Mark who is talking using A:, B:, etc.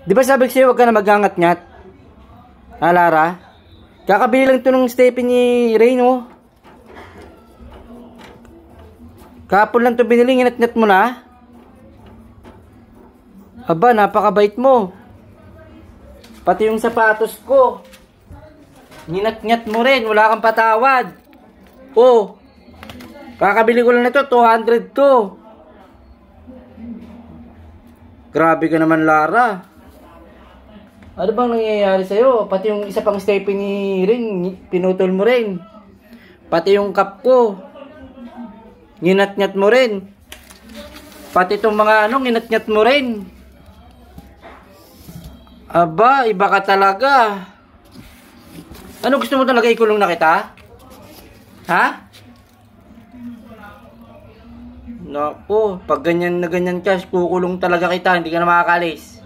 A: Di ba sabi ko sa'yo, huwag ka na magangat-ngat? Ha, Lara? Kakabili lang ito ng Stephen ni Rain, oh. Kahapon lang ito binili, nginat-ngat mo na. Aba, napakabait mo. Pati yung sapatos ko. Nginat-ngat mo rin, wala kang patawad. Oh, kakabili ko lang nito, 200 to. Grabe ka naman, Lara. Ano bang nangyayari sa'yo? Pati yung isa pang Stephanie ring, pinutol mo rin. Pati yung cup ko, nginat-ngat mo rin. Pati itong mga nginat-ngat mo rin. Aba, iba ka talaga. Ano gusto mo talaga, ikulong na kita? Ha? Naku, pag ganyan na ganyan ka, kukulong talaga kita, hindi ka na makakalis.